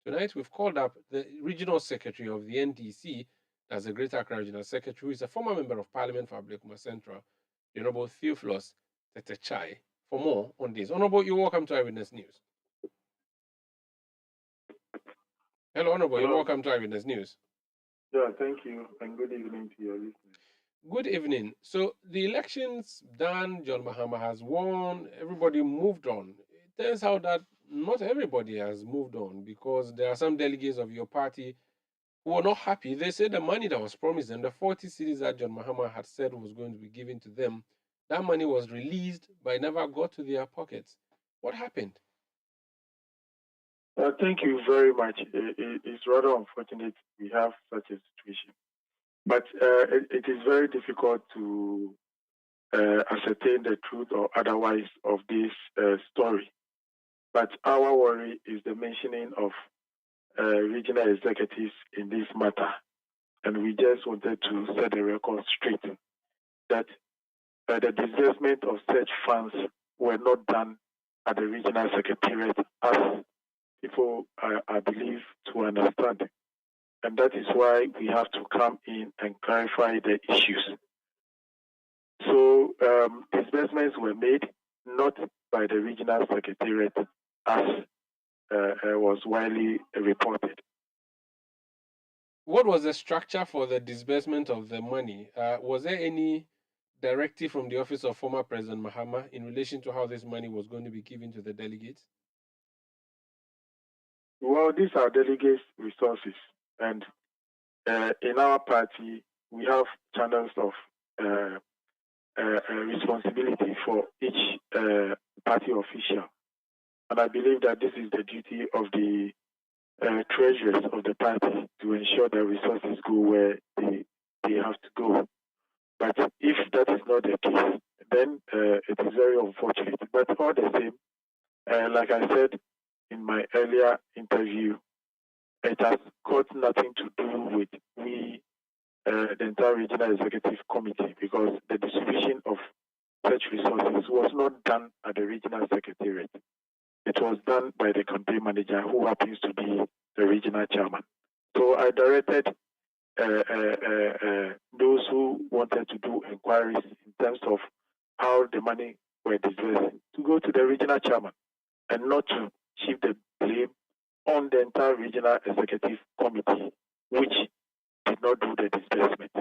Tonight, we've called up the regional secretary of the NDC, as the Greater Accra Regional Secretary, who is a former member of Parliament for Ablekuma Central, the Honorable Theophilus Tetechai. For more on this, Honorable, you're welcome to Eyewitness News. Hello, Honorable, you're welcome to Eyewitness News. Yeah, thank you, and good evening to your listeners. Good evening. So the elections done, John Mahama has won, everybody moved on. It turns out that not everybody has moved on because there are some delegates of your party who are not happy. They say the money that was promised them, the 40 cities that John Mahama had said was going to be given to them, that money was released but it never got to their pockets. What happened? Thank you very much. It's rather unfortunate we have such a situation, but it is very difficult to ascertain the truth or otherwise of this story. But our worry is the mentioning of regional executives in this matter, and we just wanted to set the record straight that the disbursement of such funds were not done at the regional secretariat as people, I believe, to understand. And that is why we have to come in and clarify the issues. So disbursements were made not by the regional secretariat as was widely reported. What was the structure for the disbursement of the money? Was there any directive from the office of former President Mahama in relation to how this money was going to be given to the delegates? Well, these are delegates' resources, and in our party, we have channels of responsibility for each party official. And I believe that this is the duty of the treasurers of the party to ensure that resources go where they have to go. But if that is not the case, then it is very unfortunate. But all the same, like I said in my earlier interview, it has got nothing to do with the entire regional executive committee, because the distribution of such resources was not done at the regional secretariat. It was done by the campaign manager, who happens to be the regional chairman. So I directed those who wanted to do inquiries in terms of how the money were disbursed to go to the regional chairman and not to shift the blame on the entire regional executive committee, which did not do the disbursement.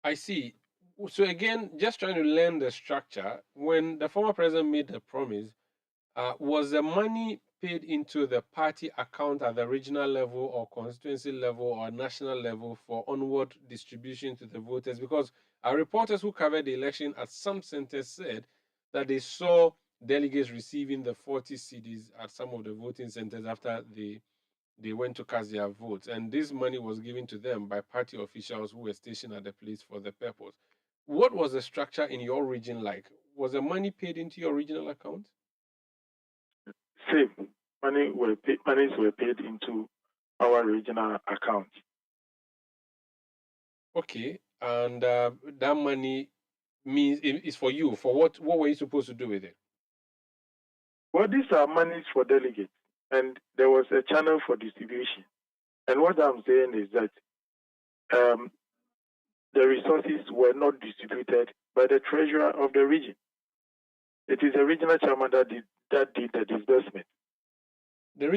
I see. So again, just trying to learn the structure. When the former president made the promise, was the money paid into the party account at the regional level or constituency level or national level for onward distribution to the voters? Because our reporters who covered the election at some centers said that they saw delegates receiving the 40 CDs at some of the voting centers after they went to cast their votes, and this money was given to them by party officials who were stationed at the place for the purpose. What was the structure in your region like? Was the money paid into your regional account? Same. Monies were paid into our regional account. Okay, and that money means is for you. For what? What were you supposed to do with it? Well, these are monies for delegates, and there was a channel for distribution. And what I'm saying is that the resources were not distributed by the treasurer of the region. It is the regional chairman that did the disbursement. The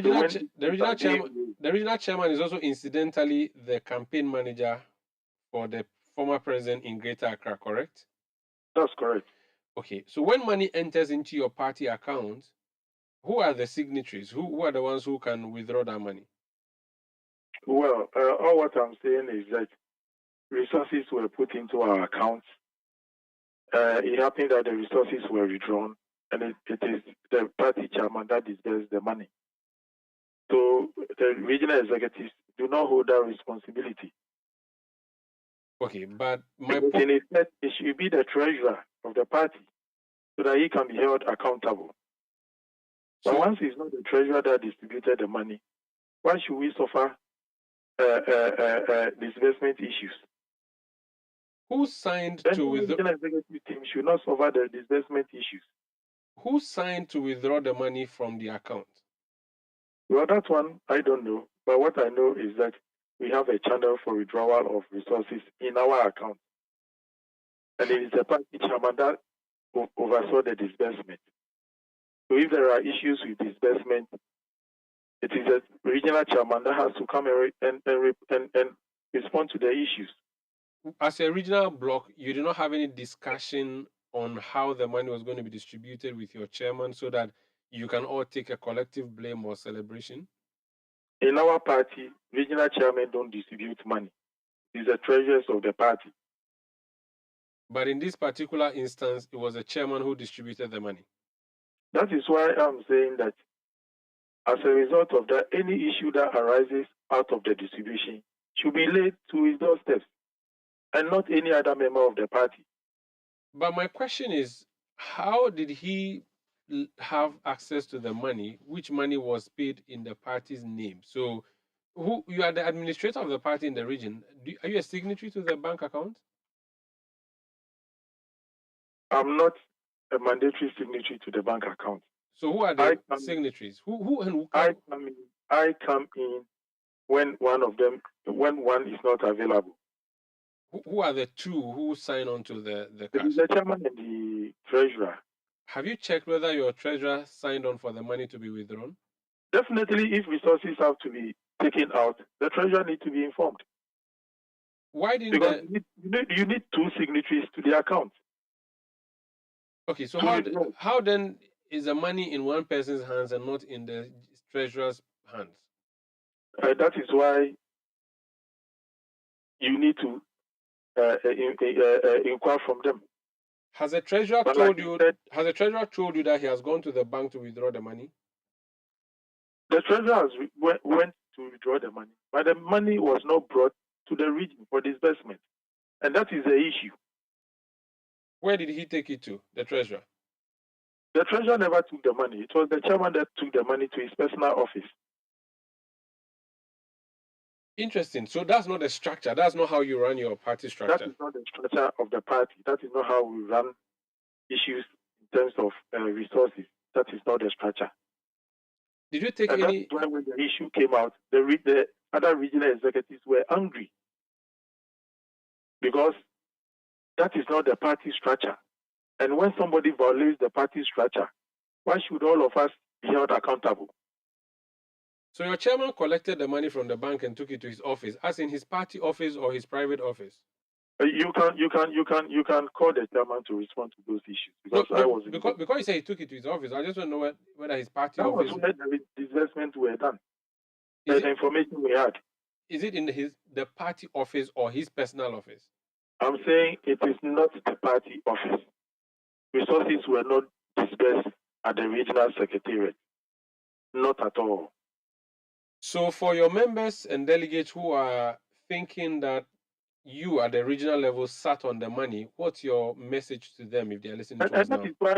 regional chairman is also incidentally the campaign manager for the former president in Greater Accra, correct? That's correct. Okay, so when money enters into your party account, who are the signatories? Who are the ones who can withdraw that money? Well, all what I'm saying is that resources were put into our accounts. It happened that the resources were withdrawn, and it is the party chairman that disburses the money. So the regional executives do not hold that responsibility. Okay, but it should be the treasurer of the party so that he can be held accountable. But once he's not the treasurer that distributed the money, why should we suffer disbursement issues? Who signed to withdraw? The executive team should not suffer the disbursement issues. Who signed to withdraw the money from the account? Well, that one I don't know. But what I know is that we have a channel for withdrawal of resources in our account. And it is the party chairman that oversaw the disbursement. So if there are issues with disbursement, it is the regional chairman that has to come and respond to the issues. As a regional block, you did not have any discussion on how the money was going to be distributed with your chairman so that you can all take a collective blame or celebration? In our party, regional chairmen don't distribute money. It is the treasurers of the party. But in this particular instance, it was the chairman who distributed the money. That is why I'm saying that as a result of that, any issue that arises out of the distribution should be laid to his doorsteps and not any other member of the party. But my question is, how did he have access to the money? Which money was paid in the party's name? So, who you are the administrator of the party in the region? Are you a signatory to the bank account? I'm not a mandatory signatory to the bank account. So, who are the signatories? Who and who come? I come in when one is not available. Who are the two who sign on to the cash? The chairman and the treasurer. Have you checked whether your treasurer signed on for the money to be withdrawn? Definitely, if resources have to be taken out, the treasurer needs to be informed. Why didn't because you need two signatories to the account. Okay, so how then is the money in one person's hands and not in the treasurer's hands? That is why you need to inquire from them. Has the treasurer told you? Has the treasurer told you that he has gone to the bank to withdraw the money? The treasurer went to withdraw the money, but the money was not brought to the region for disbursement, and that is the issue. Where did he take it to, the treasurer? The treasurer never took the money. It was the chairman that took the money to his personal office. Interesting. So that's not the structure. That's not how you run your party structure. That is not the structure of the party. That is not how we run issues in terms of resources. That is not the structure. Did you take any? That's why when the issue came out, the other regional executives were angry because that is not the party structure. And when somebody violates the party structure, why should all of us be held accountable? So your chairman collected the money from the bank and took it to his office, as in his party office or his private office? You can call the chairman to respond to those issues because you say he took it to his office. I just want to know whether his party office. That was where the disbursements were done. The information we had. Is it in the party office or his personal office? I'm saying it is not the party office. Resources were not disbursed at the regional secretariat. Not at all. So for your members and delegates who are thinking that you at the regional level sat on the money, what's your message to them if they're listening to us now? And that is why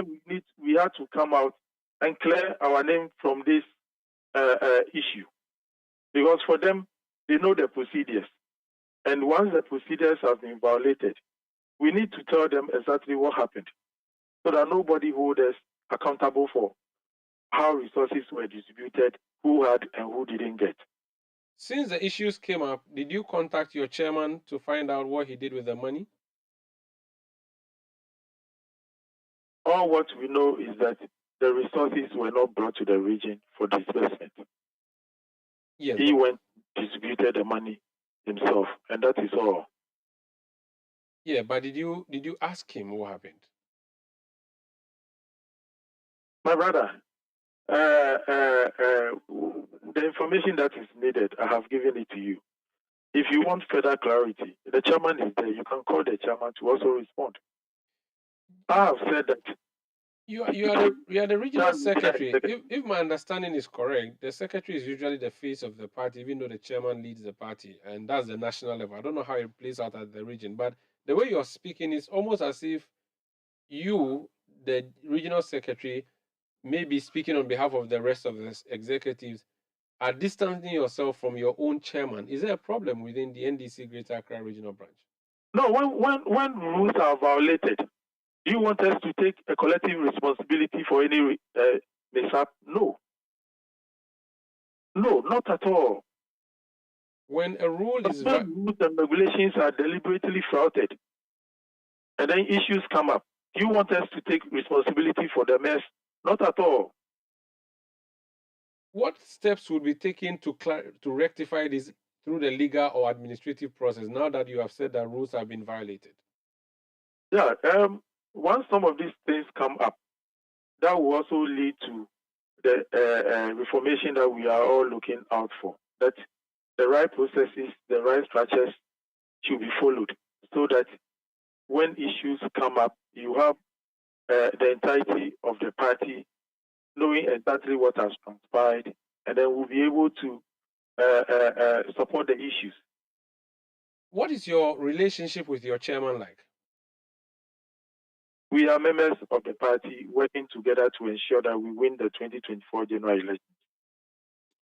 we had to come out and clear our name from this issue. Because for them, they know the procedures. And once the procedures have been violated, we need to tell them exactly what happened so that nobody holds us accountable for how resources were distributed, who had and who didn't get. Since the issues came up, did you contact your chairman to find out what he did with the money? All what we know is that the resources were not brought to the region for disbursement. Yes, he went distributed the money himself, and that is all. Yeah, but did you ask him what happened? My brother, the information that is needed, I have given it to you. If you want further clarity, the chairman is there. You can call the chairman to also respond. I have said that. You are the regional secretary. If my understanding is correct, the secretary is usually the face of the party, even though the chairman leads the party, and that's the national level. I don't know how it plays out at the region, but the way you're speaking is almost as if you, the regional secretary, may be speaking on behalf of the rest of the executives, are distancing yourself from your own chairman. Is there a problem within the NDC Greater Accra Regional Branch? No, when rules are violated, do you want us to take a collective responsibility for any mishap? No. No, not at all. When a rule is rules and regulations are deliberately flouted, and then issues come up, do you want us to take responsibility for the mess? Not at all. What steps would be taken to rectify this through the legal or administrative process now that you have said that rules have been violated? Yeah, once some of these things come up, that will also lead to the reformation that we are all looking out for. That the right processes, the right structures should be followed so that when issues come up, you have the entirety of the party knowing exactly what has transpired, and then we'll be able to support the issues. What is your relationship with your chairman like? We are members of the party working together to ensure that we win the 2024 general election.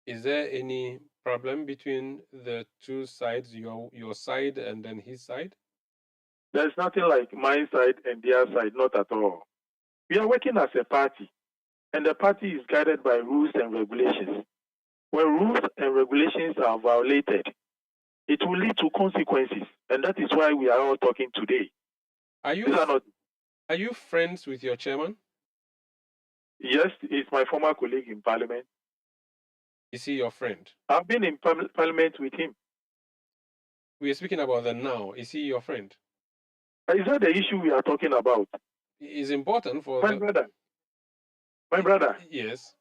Is there any problem between the two sides, your side and then his side? There's nothing like my side and their side, not at all. We are working as a party, and the party is guided by rules and regulations. When rules and regulations are violated, it will lead to consequences, and that is why we are all talking today. Are you friends with your chairman? Yes, he's my former colleague in parliament. Is he your friend? I've been in parliament with him. We are speaking about the now. Is he your friend? Is that the issue we are talking about? It's important for my brother. My brother. Yes.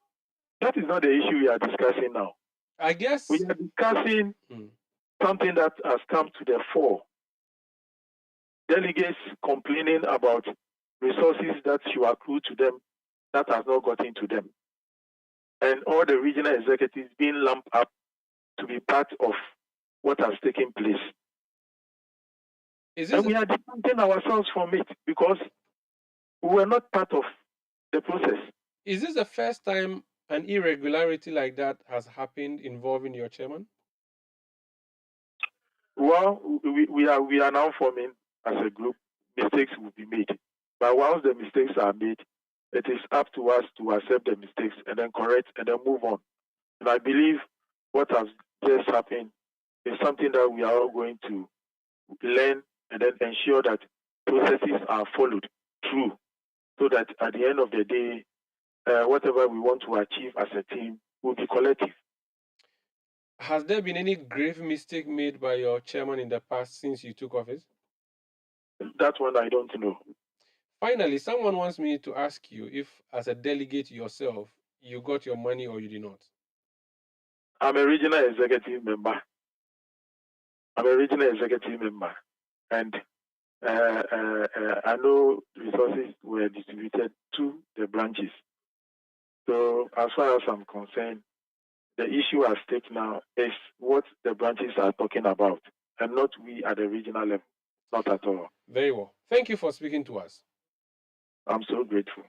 That is not the issue we are discussing now. I guess we are discussing something that has come to the fore. Delegates complaining about resources that should accrue to them that has not gotten to them. And all the regional executives being lumped up to be part of what has taken place. And we are distancing ourselves from it because we were not part of the process. Is this the first time an irregularity like that has happened involving your chairman? Well, we are now forming as a group. Mistakes will be made. But once the mistakes are made, it is up to us to accept the mistakes and then correct and then move on. And I believe what has just happened is something that we are all going to learn and then ensure that processes are followed through so that at the end of the day, whatever we want to achieve as a team will be collective. Has there been any grave mistake made by your chairman in the past since you took office? That one I don't know. Finally, someone wants me to ask you if, as a delegate yourself, you got your money or you did not. I'm a regional executive member. And I know resources were distributed to the branches. So as far as I'm concerned, the issue at stake now is what the branches are talking about, and not we at the regional level. Not at all. Very well. Thank you for speaking to us. I'm so grateful.